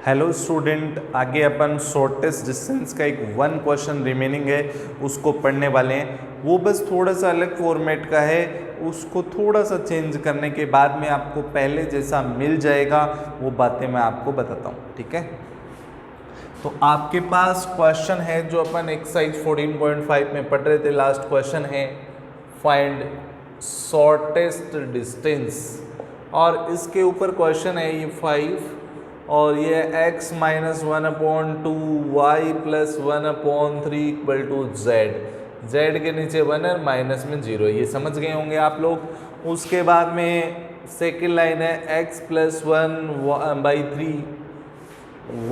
Hello student, आगे अपन shortest distance का एक वन क्वेश्चन रिमेनिंग है उसको पढ़ने वाले हैं। वो बस थोड़ा सा अलग फॉर्मेट का है, उसको थोड़ा सा चेंज करने के बाद में आपको पहले जैसा मिल जाएगा वो बातें मैं आपको बताता हूँ, ठीक है। तो आपके पास क्वेश्चन है जो अपन एक्सरसाइज 14.5 में पढ़ रहे थे। लास्ट क्वेश्चन है फाइंड शॉर्टेस्ट डिस्टेंस, और इसके ऊपर क्वेश्चन है ये 5 और ये x minus 1/2 y plus 1/3 equal to z के नीचे 1 और माइनस में 0, ये समझ गए होंगे आप लोग। उसके बाद में सेकेंड लाइन है x प्लस 1/3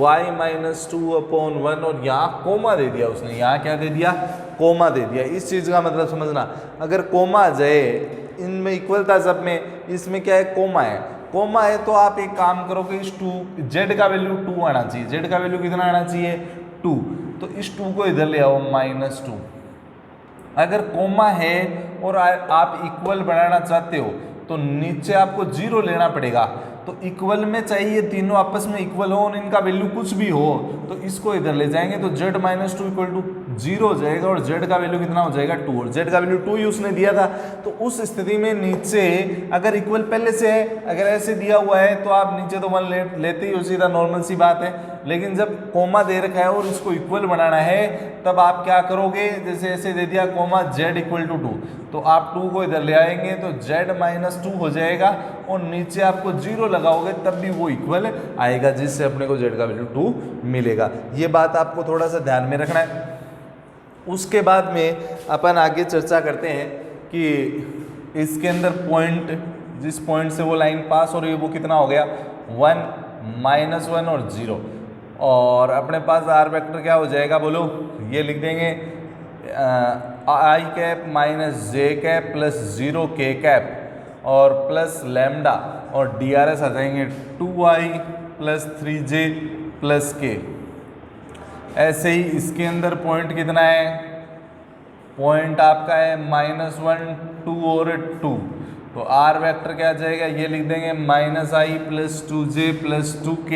y माइनस 2/1, और यहाँ कोमा दे दिया उसने। यहाँ क्या दे दिया? कोमा दे दिया। इस चीज़ का मतलब समझना, अगर कोमा आ जाए इनमें इक्वल था सब में, इसमें क्या है? कोमा है। कोमा है तो आप एक काम करोगे, इस 2 z का वैल्यू 2 आना चाहिए। z का वैल्यू कितना आना चाहिए? 2। तो इस 2 को इधर ले आओ, -2। अगर कोमा है और आप इक्वल बनाना चाहते हो तो नीचे आपको 0 लेना पड़ेगा। तो इक्वल में चाहिए तीनों आपस में इक्वल हो और इनका वैल्यू कुछ भी हो, तो इसको इधर ले जाएंगे तो z माइनस 2 इक्वल टू 0 हो जाएगा, और z का वैल्यू कितना हो जाएगा? 2, और z का वैल्यू 2 ही उसने दिया था। तो उस स्थिति में नीचे अगर इक्वल पहले से है, अगर ऐसे दिया हुआ है तो आप नीचे तो 1 लेते ही हो, सीधा नॉर्मल सी बात है। लेकिन जब कोमा दे रखा है और इसको इक्वल बनाना है तब आप क्या करोगे? जैसे ऐसे दे दिया कोमा z इक्वल टू 2, तो आप 2 को इधर ले आएंगे तो z माइनस 2 हो जाएगा, और नीचे आपको 0 लगाओगे तब भी वो इक्वल आएगा, जिससे अपने को z का वैल्यू 2 मिलेगा। ये बात आपको थोड़ा सा ध्यान में रखना है। उसके बाद में अपन आगे चर्चा करते हैं कि इसके अंदर पॉइंट, जिस पॉइंट से वो लाइन पास हो रही है वो कितना हो गया? 1, -1 और 0, और अपने पास आर वेक्टर क्या हो जाएगा बोलो? ये लिख देंगे आई कैप माइनस जे कैप प्लस 0 के कैप और प्लस लैम्डा, और डी आर एस आ जाएंगे 2i प्लस 3j प्लस के। ऐसे ही इसके अंदर पॉइंट कितना है? पॉइंट आपका है -1, 2 और 2, तो आर वेक्टर क्या आ जाएगा? ये लिख देंगे -i plus 2j plus 2k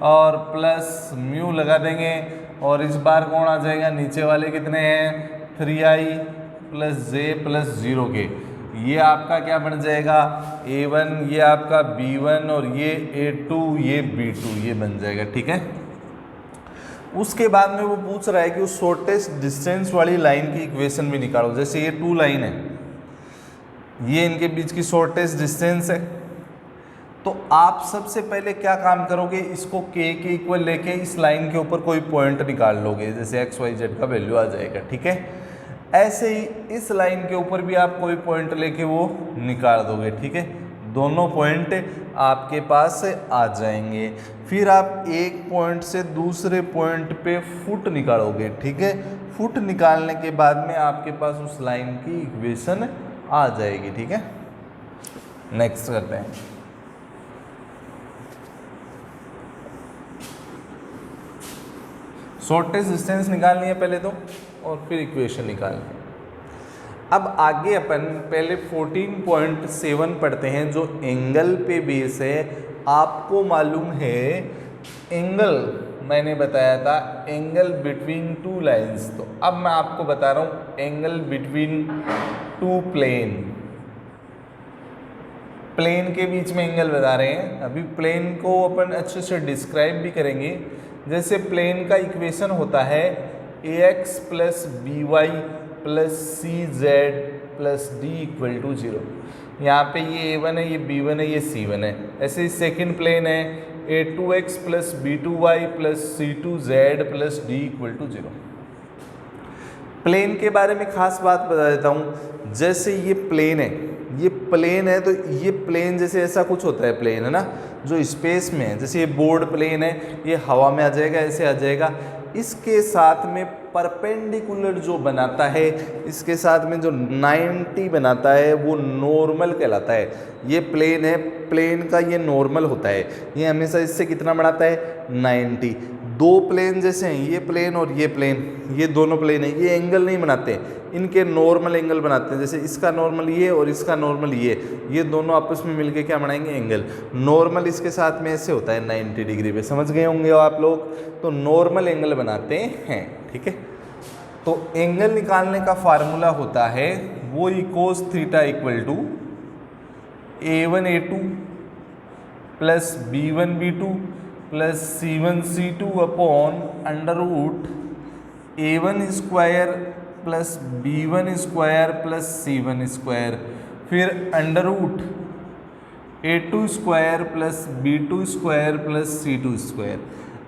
और प्लस म्यू लगा देंगे, और इस बार कौन आ जाएगा? नीचे वाले कितने हैं? 3i plus j plus 0k। ये आपका क्या बन जाएगा? a1, ये आपका b1 और ये a2, ये b2, ये बन जाएगा, ठीक है। उसके बाद में वो पूछ रहा है कि उस शॉर्टेस्ट डिस्टेंस वाली लाइन की इक्वेशन भी निकालो। जैसे ये 2 लाइन है, ये इनके बीच की शॉर्टेस्ट डिस्टेंस है, तो आप सबसे पहले क्या काम करोगे? इसको k के इक्वल लेके इस लाइन के ऊपर कोई पॉइंट निकाल लोगे, जैसे x y z का वैल्यू आ जाएगा, ठीक है। ऐसे ही इस लाइन के ऊपर भी आप कोई पॉइंट लेके वो निकाल दोगे, ठीक है। दोनों पॉइंट आपके पास आ जाएंगे। फिर आप एक पॉइंट से दूसरे पॉइंट पे फुट निकालोगे, ठीक है। फुट निकालने के बाद में आपके पास उस लाइन की इक्वेशन आ जाएगी, ठीक है। नेक्स्ट करते हैं। शॉर्टेस्ट डिस्टेंस निकालनी है पहले तो, और फिर इक्वेशन निकालनी है। अब आगे अपन पहले 14.7 पढ़ते हैं जो एंगल पे बेस है। आपको मालूम है एंगल, मैंने बताया था एंगल बिटवीन 2 लाइंस, तो अब मैं आपको बता रहा हूँ एंगल बिटवीन 2 प्लेन। प्लेन के बीच में एंगल बता रहे हैं। अभी प्लेन को अपन अच्छे से डिस्क्राइब भी करेंगे। जैसे प्लेन का इक्वेशन होता है ax plus by plus cz plus d equal to 0। यहाँ पे ये a1 है, ये b1 है, ये c1 है। ऐसे ही सेकेंड प्लेन है a2x plus b2y plus c2z plus d equal to 0। Plane के बारे में खास बात बता देता हूँ। जैसे ये प्लेन है, ये प्लेन है, तो ये प्लेन जैसे ऐसा कुछ होता है, प्लेन है ना जो स्पेस में है। जैसे ये बोर्ड प्लेन है, ये हवा में आ जाएगा, ऐसे आ जाएगा। इसके साथ में परपेंडिकुलर जो बनाता है, इसके साथ में जो 90 बनाता है वो नॉर्मल कहलाता है। ये प्लेन है, प्लेन का ये नॉर्मल होता है, ये हमेशा इससे कितना बनाता है? 90। दो प्लेन जैसे हैं, ये प्लेन और ये प्लेन, ये दोनों प्लेन है, ये एंगल नहीं बनाते, इनके नॉर्मल एंगल बनाते हैं। जैसे इसका नॉर्मल ये और इसका नॉर्मल ये दोनों आपस में मिलके क्या बनाएंगे, एंगल। नॉर्मल इसके साथ में ऐसे होता है 90 डिग्री पे, समझ गए होंगे आप लोग। तो नॉर्मल एंगल बनाते हैं, ठीक है। तो एंगल निकालने का फार्मूला होता है वो इकोस theta equal to A1 A2 plus B1 B2 plus C1 C2 upon under root A1 square plus B1 square plus C1 square, फिर under root A2 square plus B2 square plus C2 square.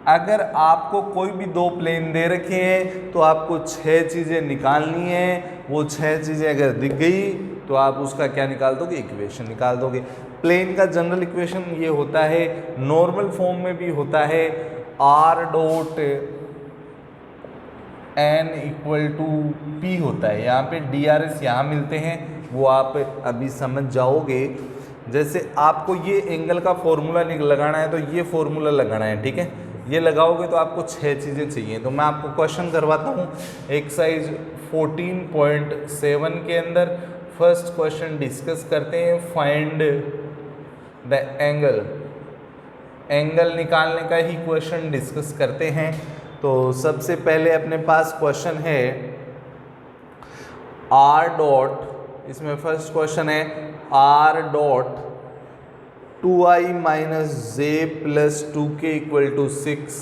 अगर आपको कोई भी दो plane दे रखे हैं तो आपको 6 चीज़ें निकालनी है। वो 6 चीज़ें अगर दिख गई तो आप उसका क्या निकाल दोगे, इक्वेशन निकाल दोगे। प्लेन का जनरल इक्वेशन ये होता है, नॉर्मल फॉर्म में भी होता है, r dot n equal to p होता है। यहाँ पे डी आर एस यहाँ मिलते हैं, वो आप अभी समझ जाओगे। जैसे आपको ये एंगल का फॉर्मूला लगाना है तो ये फॉर्मूला लगाना है, ठीक है। ये लगाओगे तो आपको 6 चीज़ें चाहिए। तो मैं आपको क्वेश्चन करवाता हूँ एक्सरसाइज 14.7 के अंदर। फर्स्ट क्वेश्चन डिस्कस करते हैं, फाइंड द एंगल। एंगल निकालने का ही क्वेश्चन डिस्कस करते हैं। तो सबसे पहले अपने पास क्वेश्चन है आर डॉट, इसमें फर्स्ट क्वेश्चन है r dot 2i minus j plus 2k equal to 6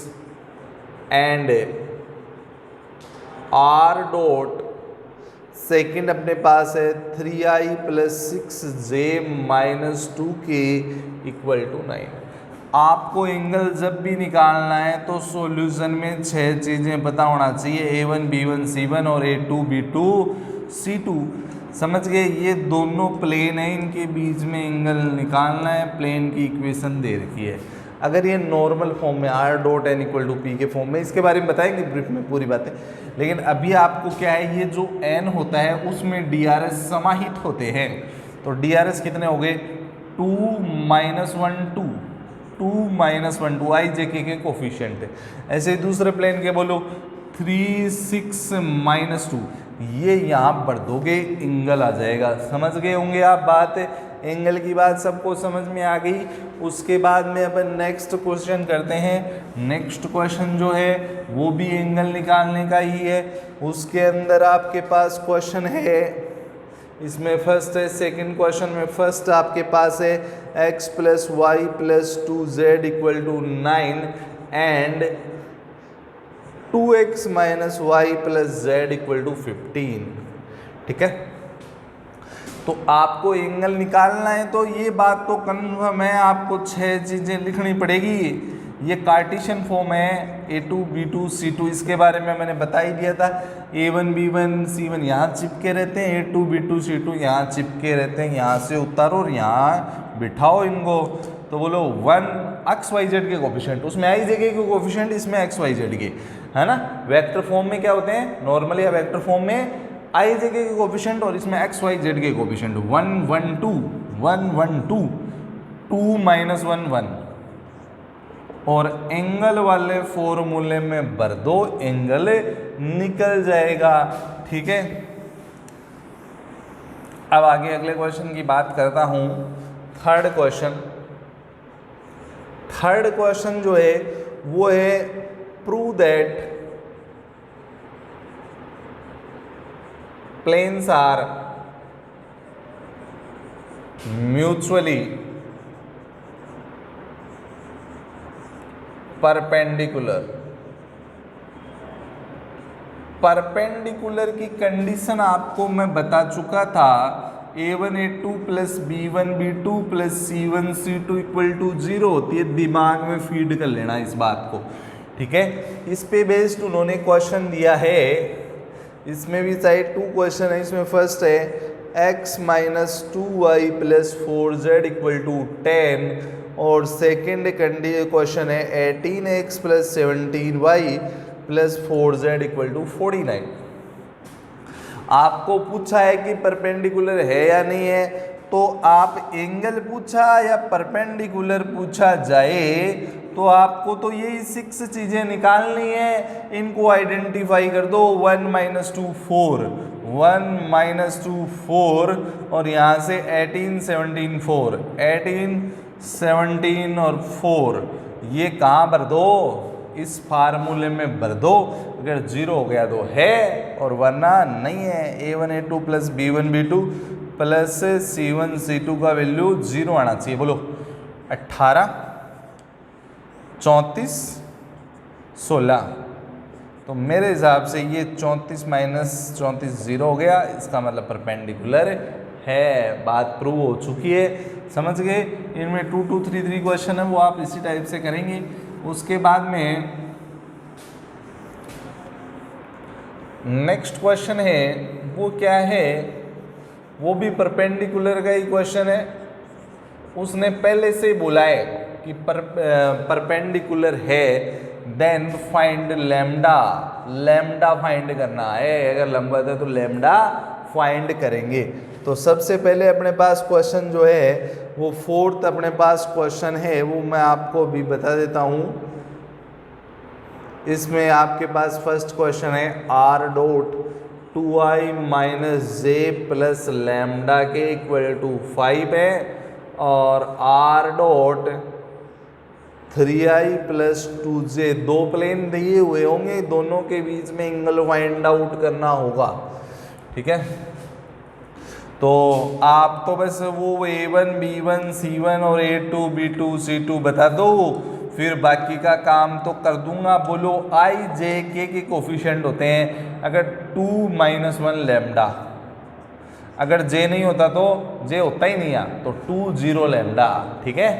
and r dot second अपने पास है 3i plus 6j minus 2k equal to 9। आपको एंगल जब भी निकालना है तो सॉल्यूशन में 6 चीज़ें पता होना चाहिए, A1 B1 C1 और A2 B2 C2। समझ गए। ये दोनों प्लेन है, इनके बीच में एंगल निकालना है। प्लेन की इक्वेशन दे रखी है। अगर ये नॉर्मल फॉर्म में r dot n equal to p के फॉर्म में, इसके बारे में बताएंगे ब्रीफ में पूरी बातें। लेकिन अभी आपको क्या है, ये जो एन होता है उसमें डी आर एस समाहित होते हैं। तो डी आर एस कितने हो गए, 2 माइनस 1 2, 2 माइनस 1 2, आई जे के कोफिशिएंट है। ऐसे ही दूसरे प्लेन के बोलो 3 6 माइनस 2, ये यहाँ भर दोगे, एंगल आ जाएगा। समझ गए होंगे आप बात। एंगल की बात सबको समझ में आ गई। उसके बाद में अपन नेक्स्ट क्वेश्चन करते हैं। नेक्स्ट क्वेश्चन जो है वो भी एंगल निकालने का ही है। उसके अंदर आपके पास क्वेश्चन है, इसमें फर्स्ट है, सेकंड क्वेश्चन में फर्स्ट आपके पास है x plus y plus 2z equal to 9 and 2x minus y plus z equal to 15, ठीक है। तो आपको एंगल निकालना है तो ये बात तो कन्फर्म है, आपको 6 चीज़ें लिखनी पड़ेगी। ये कार्टेशियन फॉर्म है, A2 B2 C2, इसके बारे में मैंने बता ही दिया था। A1 B1 C1 यहाँ चिपके रहते हैं, A2 B2 C2 यहाँ चिपके रहते हैं। यहाँ से उतारो और यहाँ बिठाओ इनको। तो बोलो 1 XYZ के कोफिशिएंट, उसमें आई जगह के कोफिशिएंट, इसमें XYZ के, है ना। वेक्टर फॉर्म में क्या होते हैं, नॉर्मल या वेक्टर फॉर्म में आई जगह के कोफिशिएंट और इसमें XYZ के कोफिशिएंट। 1 1 2 1 1 2 2 माइनस 1 1 और एंगल वाले फॉर्मूले में भर दो, एंगल निकल जाएगा, ठीक है। अब आगे अगले क्वेश्चन की बात करता हूं। थर्ड क्वेश्चन जो है वो है prove that planes are mutually perpendicular की कंडीशन आपको मैं बता चुका था। A1 A2 plus B1 B2 plus C1 C2 equal to 0 होती है। दिमाग में फीड कर लेना इस बात को, ठीक है। इस पे बेस्ड उन्होंने क्वेश्चन दिया है। इसमें भी साइड 2 क्वेश्चन है। इसमें फर्स्ट है x minus 2y plus 4z equal to 10 और सेकेंड क्वेश्चन है 18x plus 17y plus 4z equal to 49। आपको पूछा है कि परपेंडिकुलर है या नहीं है, तो आप एंगल पूछा या परपेंडिकुलर पूछा जाए तो आपको तो यही 6 चीज़ें निकालनी है, इनको आइडेंटिफाई कर दो। 1 - 2 4, 1 - 2 4, और यहाँ से 18 17 4, 18 17 और 4, ये कहाँ भर दो, इस फार्मूले में भर दो। अगर 0 हो गया तो है और वरना नहीं है। A1 A2 plus B1 B2 plus C1 C2 का वैल्यू 0 आना चाहिए। बोलो 18 34 16, तो मेरे हिसाब से ये 34 - 34 0 हो गया, इसका मतलब परपेंडिकुलर है। बात प्रूव हो चुकी है, समझ गए। इनमें 2 2 3 3 क्वेश्चन है, वो आप इसी टाइप से करेंगे। उसके बाद में नेक्स्ट क्वेश्चन है, वो क्या है, वो भी परपेंडिकुलर का ही क्वेश्चन है। उसने पहले से बोला है कि परपेंडिकुलर है, then find lambda, lambda find करना है। अगर लंबवत है तो लैम्डा फाइंड करेंगे। तो सबसे पहले अपने पास क्वेश्चन जो है वो 4th अपने पास क्वेश्चन है, वो मैं आपको अभी बता देता हूँ। इसमें आपके पास फर्स्ट क्वेश्चन है r dot 2i - j plus lambda के इक्वल टू 5 है, और r dot 3i plus 2j, दो प्लेन दिए हुए होंगे, दोनों के बीच में एंगल फाइंड आउट करना होगा। ठीक है, तो आप तो बस वो A1 B1 C1 और A2 B2 C2 बता दो, फिर बाकी का काम तो कर दूंगा। बोलो I J K के कोफिशिएंट होते हैं। अगर 2 - 1 लैम्डा, अगर J नहीं होता तो J होता ही नहीं है, तो 2 0 लैम्डा। ठीक है,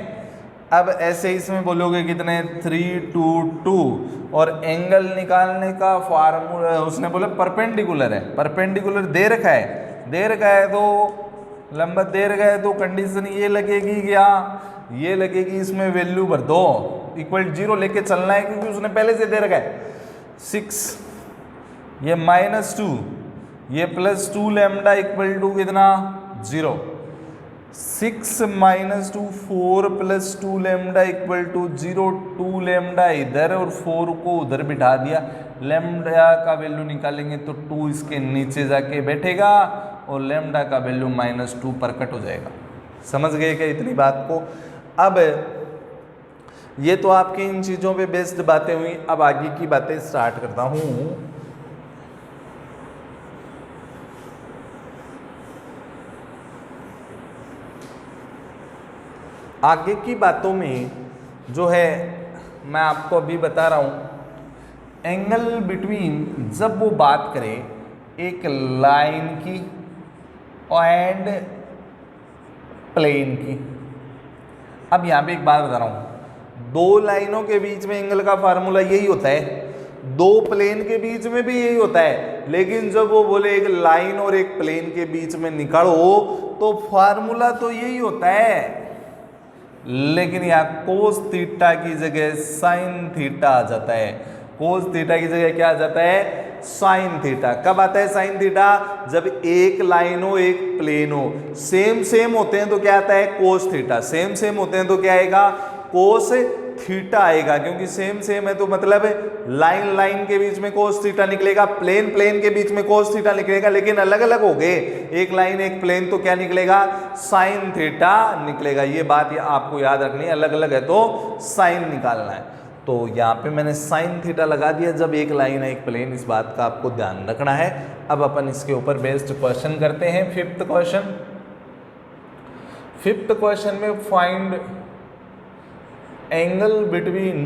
अब ऐसे इसमें बोलोगे कितने 3 2 2, और एंगल निकालने का फार्मूला उसने बोला परपेंडिकुलर है, परपेंडिकुलर दे रखा है, दे रखा है तो लंबत दे रखा है तो कंडीशन ये लगेगी, क्या ये लगेगी, इसमें वैल्यू भर दो, इक्वल 0 लेके चलना है क्योंकि उसने पहले से दे रखा है। 6, ये -2, ये +2 लैम्डा इक्वल टू कितना 0। 6 - 2 4 + 2 लैम्डा इक्वल टू 0, 2 लैम्डा इधर और 4 को उधर बिठा दिया। लैम्डा का वैल्यू निकालेंगे तो 2 इसके नीचे जाके बैठेगा और लैम्डा का वैल्यू -2 पर कट हो जाएगा। समझ गए क्या इतनी बात को? अब ये तो आपकी इन चीज़ों पे बेस्ड बातें हुई, अब आगे की बातें स्टार्ट करता हूँ। आगे की बातों में जो है मैं आपको अभी बता रहा हूँ, एंगल बिटवीन, जब वो बात करें एक लाइन की एंड प्लेन की। अब यहाँ पे एक बात बता रहा हूँ, दो लाइनों के बीच में एंगल का फार्मूला यही होता है, दो प्लेन के बीच में भी यही होता है, लेकिन जब वो बोले एक लाइन और एक प्लेन के बीच में निकालो तो फार्मूला तो यही होता है, लेकिन यहाँ कोस थीटा की जगह साइन थीटा आ जाता है। कोस थीटा की जगह क्या आ जाता है? Sine theta. कब आता है साइन थीटा? जब एक लाइन हो एक प्लेन हो, सेम सेम होते हैं तो क्या आता है? Cos theta. सेम सेम होते हैं तो क्या आएगा? कोस थीटा आएगा, क्योंकि सेम सेम है तो मतलब लाइन लाइन के बीच में कोस थीटा निकलेगा, प्लेन प्लेन के बीच में कोस थीटा निकलेगा, लेकिन अलग अलग हो गए, एक लाइन एक प्लेन, तो क्या निकलेगा? साइन थीटा निकलेगा। ये बात आपको याद रखनी है, अलग अलग है तो साइन निकालना है। तो यहाँ पे मैंने साइन थीटा लगा दिया जब एक लाइन है एक प्लेन, इस बात का आपको ध्यान रखना है। अब अपन इसके ऊपर बेस्ड क्वेश्चन करते हैं। फिफ्थ क्वेश्चन में फाइंड एंगल बिटवीन,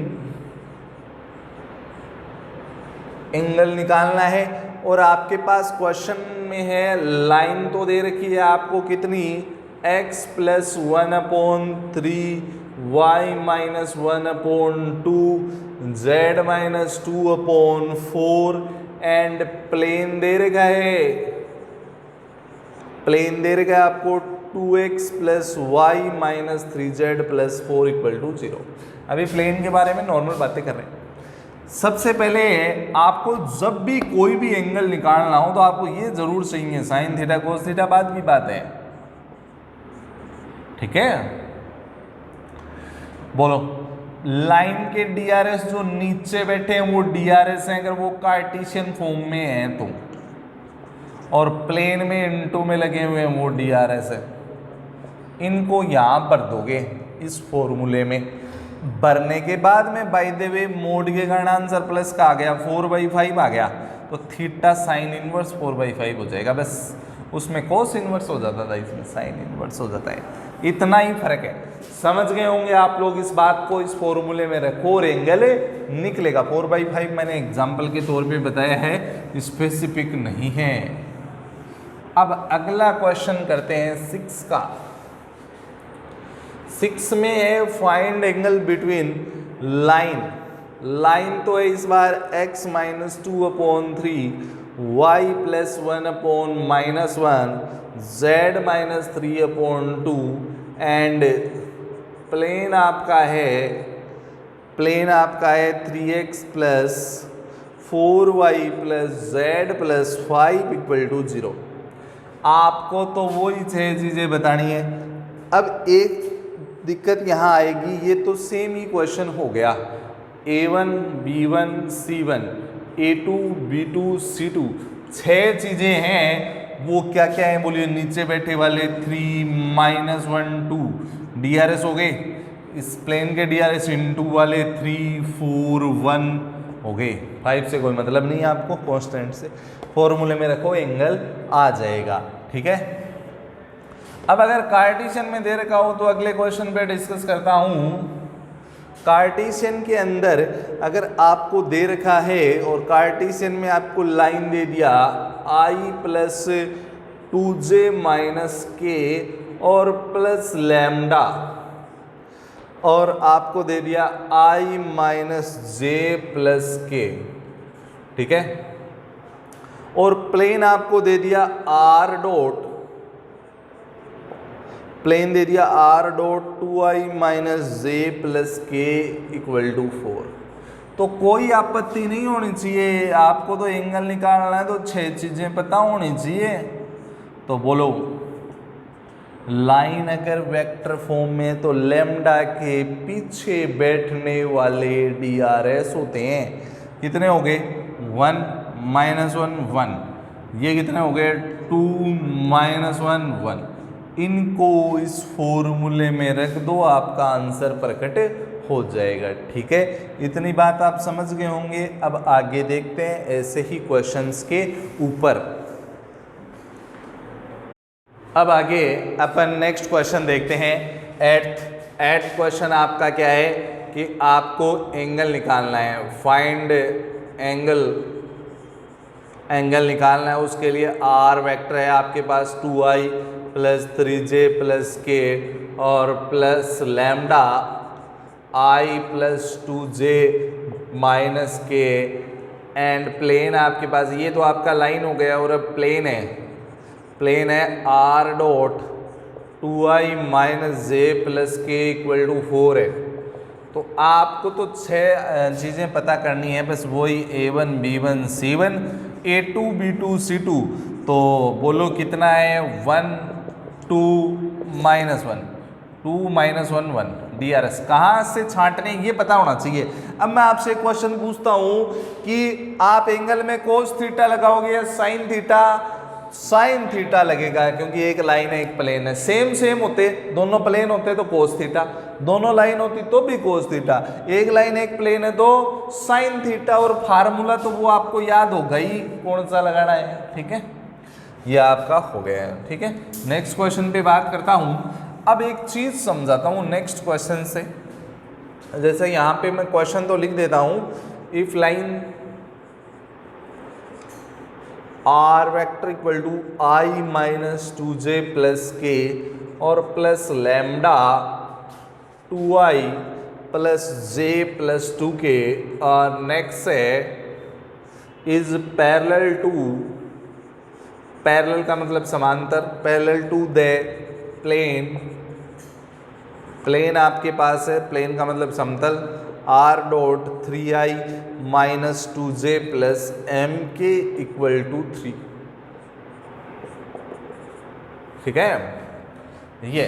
एंगल निकालना है, और आपके पास क्वेश्चन में है लाइन तो दे रखी है आपको कितनी? x + 1/3 y - 1/2 z - 2/4 and plane दे रखा है, प्लेन दे रखा है आपको 2x + y - 3z + 4 = 0। अभी प्लेन के बारे में नॉर्मल बातें कर रहे हैं। सबसे पहले आपको जब भी कोई भी एंगल निकालना हो तो आपको ये जरूर चाहिए साइन थीटा कोस थीटा, बाद की बात है, ठीक है? बोलो लाइन के डीआरएस जो नीचे बैठे हैं वो डीआरएस हैं अगर वो कार्टेशियन फॉर्म में हैं तो, और प्लेन में इनटू में लगे हुए हैं वो डीआरएस है। इनको यहां भर दोगे इस फॉर्मूले में, भरने के बाद में बाय द वे मोड के कारण आंसर प्लस का आ गया, 4/5 आ गया, तो थीटा साइन इनवर्स 4/5 हो जाएगा। बस उसमें कोस इनवर्स हो जाता था, इसमें साइन इनवर्स हो जाता है, इतना ही फर्क है। समझ गए होंगे आप लोग इस बात को। इस फॉर्मूले में रखो और एंगल निकलेगा। 4/5 मैंने एग्जाम्पल के तौर पे बताया है, स्पेसिफिक नहीं है। अब अगला क्वेश्चन करते हैं 6 का। 6 में है फाइंड एंगल बिटवीन लाइन तो है इस बार x - 2/3 y + 1/-1 z - 3/2 and plane आपका है 3x + 4y + z + 5 = 0। आपको तो वही 6 चीज़ें बतानी है। अब एक दिक्कत यहाँ आएगी, ये तो सेम ही क्वेश्चन हो गया, A1 B1 C1 A2 B2 C2 6 चीज़ें हैं। वो क्या क्या है बोलिए? नीचे बैठे वाले 3 - 1 2 डीआरएस हो गए, इस प्लेन के डीआरएस इनटू वाले 3 4 1 हो गए। 5 से कोई मतलब नहीं है आपको, कांस्टेंट से फॉर्मूले में रखो, एंगल आ जाएगा। ठीक है। अब अगर कार्टेशियन में दे रखा हो तो अगले क्वेश्चन पे डिस्कस करता हूं। कार्टेशियन के अंदर अगर आपको दे रखा है और कार्टेशियन में आपको लाइन दे दिया I + 2j - k और प्लस लैम्डा, और आपको दे दिया I - j + k, ठीक है, और प्लेन आपको दे दिया r डॉट, प्लेन दे दिया r dot 2i - j + k = 4। तो कोई आपत्ति नहीं होनी चाहिए, आपको तो एंगल निकालना है तो 6 चीजें पता होनी चाहिए। तो बोलो, लाइन अगर वेक्टर फॉर्म में तो लैम्डा के पीछे बैठने वाले डीआरएस होते हैं, कितने हो गए? 1 - 1 1, ये कितने हो गए? 2 - 1 1। इनको इस फॉर्मूले में रख दो, आपका आंसर प्रकट हो जाएगा। ठीक है, इतनी बात आप समझ गए होंगे। अब आगे देखते हैं ऐसे ही क्वेश्चंस के ऊपर। अब आगे अपन नेक्स्ट क्वेश्चन देखते हैं। एट क्वेश्चन आपका क्या है कि आपको एंगल निकालना है, फाइंड एंगल निकालना है। उसके लिए आर वेक्टर है आपके पास 2i + 3j + k और plus lambda I + 2j - k and plane आपके पास, ये तो आपका लाइन हो गया, और अब प्लेन है r dot 2i - j + k = 4 है। तो आपको तो 6 चीज़ें पता करनी है, बस वही A1 B1 C1 A2 B2 C2। तो बोलो कितना है? 1 2 - 1 2 - 1 1 डीआरएस कहाँ से छांटने, ये पता होना चाहिए। अब मैं आपसे एक क्वेश्चन पूछता हूँ कि आप एंगल में कोस थीटा लगाओगे या साइन थीटा? साइन थीटा लगेगा, क्योंकि एक लाइन है एक प्लेन है, सेम होते, दोनों प्लेन होते तो कोस थीटा, दोनों लाइन होती तो भी कोस थीटा, एक लाइन एक प्लेन है तो साइन थीटा। और फार्मूला तो वो आपको याद होगा ही, कौन सा लगाना है। ठीक है, ये आपका हो गया है। ठीक है, नेक्स्ट क्वेश्चन पे बात करता हूं। अब एक चीज समझाता हूं नेक्स्ट क्वेश्चन से। जैसे यहां पे मैं क्वेश्चन तो लिख देता हूं, if line r vector = I - 2j + k और plus lambda 2i + j + 2k और नेक्स्ट है इज पैरेलल टू, पैरेलल का मतलब समांतर, पैरेलल टू द प्लेन आपके पास है, प्लेन का मतलब समतल, r dot 3i - 2j + mk = 3। ठीक है, ये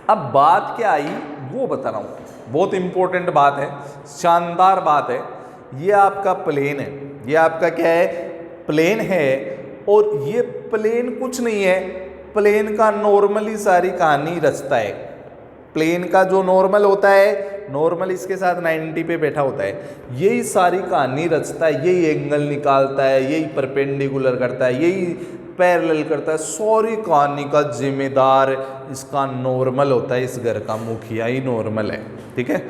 अब बात क्या आई वो बता रहा हूं। बहुत इंपॉर्टेंट बात है, शानदार बात है। ये आपका प्लेन है, ये आपका क्या है, प्लेन है। और ये प्लेन कुछ नहीं है, प्लेन का नॉर्मली सारी कहानी रचता है। प्लेन का जो नॉर्मल होता है, नॉर्मल इसके साथ 90 पे बैठा होता है, यही सारी कहानी रचता है, यही एंगल निकालता है, यही परपेंडिकुलर करता है, यही पैरेलल करता है। सारी कहानी का जिम्मेदार इसका नॉर्मल होता है, इस घर का मुखिया ही नॉर्मल है। ठीक है,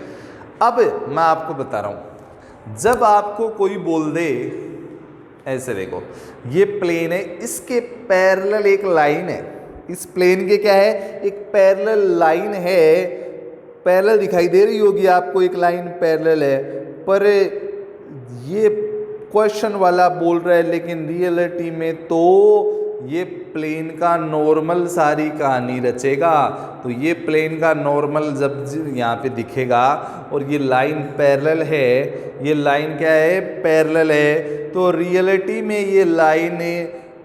अब मैं आपको बता रहा हूं, जब आपको कोई बोल दे ऐसे, देखो ये प्लेन है, इसके पैरेलल एक लाइन है, इस प्लेन के क्या है, एक पैरेलल लाइन है, पैरेलल दिखाई दे रही होगी आपको, एक लाइन पैरेलल है। पर ये क्वेश्चन वाला बोल रहा है, लेकिन रियलिटी में तो ये प्लेन का नॉर्मल सारी कहानी रचेगा। तो ये प्लेन का नॉर्मल जब यहाँ पे दिखेगा और ये लाइन पैरेलल है, ये लाइन क्या है, पैरेलल है, तो रियलिटी में ये लाइन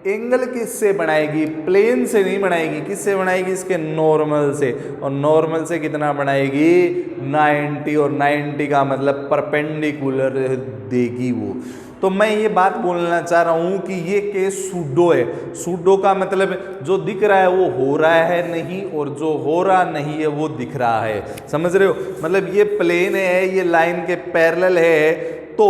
एंगल किससे बनाएगी, प्लेन से नहीं बनाएगी, किससे बनाएगी, इसके नॉर्मल से। और नॉर्मल से कितना बनाएगी, 90, और 90 का मतलब परपेंडिकुलर देगी वो। तो मैं ये बात बोलना चाह रहा हूँ कि ये केस सूडो है। सूडो का मतलब जो दिख रहा है वो हो रहा है नहीं, और जो हो रहा नहीं है वो दिख रहा है। समझ रहे हो, मतलब ये प्लेन है, ये लाइन के पैरेलल है, तो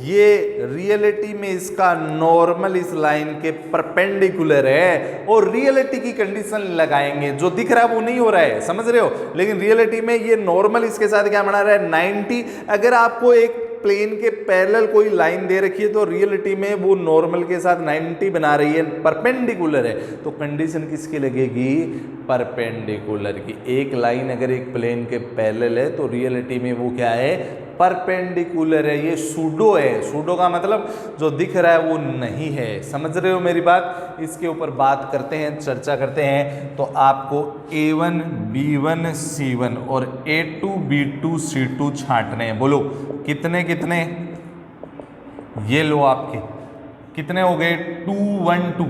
ये रियलिटी में इसका नॉर्मल इस लाइन के परपेंडिकुलर है। और रियलिटी की कंडीशन लगाएंगे, जो दिख रहा है वो नहीं हो रहा है, समझ रहे हो, लेकिन रियलिटी में ये नॉर्मल इसके साथ क्या बना रहा है, 90। अगर आपको एक प्लेन के पैरेलल कोई लाइन दे रखी है, तो रियलिटी में वो नॉर्मल के साथ 90 बना रही है, परपेंडिकुलर है, तो कंडीशन किसकी लगेगी, परपेंडिकुलर की। एक लाइन अगर एक प्लेन के पैरेलल है तो रियलिटी में वो क्या है, परपेंडिकुलर है। ये सूडो है, सूडो का मतलब जो दिख रहा है वो नहीं है। समझ रहे हो मेरी बात, इसके ऊपर बात करते हैं, चर्चा करते हैं। तो आपको A1 B1 C1 और A2 B2 C2 छांटने हैं। बोलो कितने कितने, ये लो आपके कितने हो गए, 2 1 2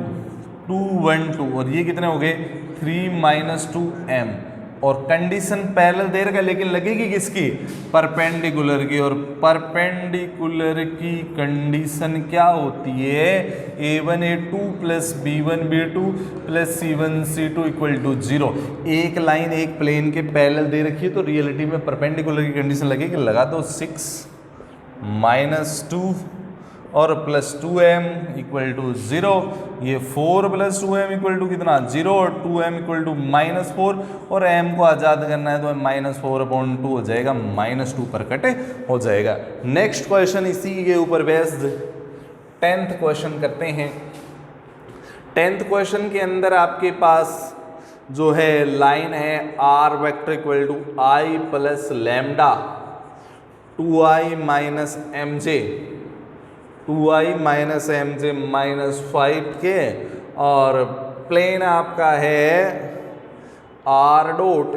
2 1 2, और ये कितने हो गए, 3 - 2m। और कंडीशन पैरेलल दे रखा है, लेकिन लगेगी किसकी, परपेंडिकुलर की। और परपेंडिकुलर की कंडीशन क्या होती है, A1 A2 plus B1 B2 plus C1 C2 = 0। एक लाइन एक प्लेन के पैरेलल दे रखी है, तो रियलिटी में परपेंडिकुलर की कंडीशन लगेगी। लगा दो 6 - 2 और प्लस 2m = 0। ये 4 + 2m = कितना, 0, और 2m = -4, और m को आज़ाद करना है तो -4/2 हो जाएगा, -2 पर कट हो जाएगा। नेक्स्ट क्वेश्चन इसी के ऊपर बेस्ड 10th क्वेश्चन करते हैं। 10th क्वेश्चन के अंदर आपके पास जो है लाइन है r vector = I + lambda 2i - mj 2i - mj -5 के, और प्लेन आपका है r dot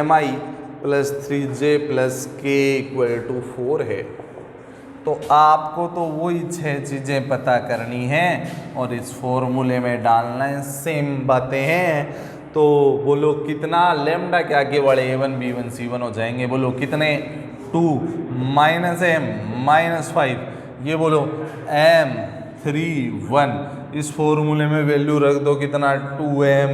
mi + 3j + k = 4 है। तो आपको तो वही 6 चीज़ें पता करनी हैं और इस फॉर्मूले में डालना है, सेम बातें हैं। तो बोलो कितना, लैम्डा के आगे वाले A1 B1 C1 हो जाएंगे। बोलो कितने, 2 - m -5, ये बोलो m 3 1। इस फॉर्मूले में वैल्यू रख दो कितना, 2m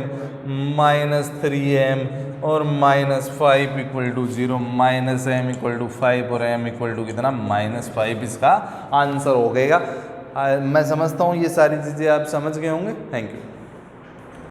- 3m और -5 = 0, -m = 5 और m = कितना, -5। इसका आंसर हो गएगा। मैं समझता हूँ ये सारी चीज़ें आप समझ गए होंगे। Thank you.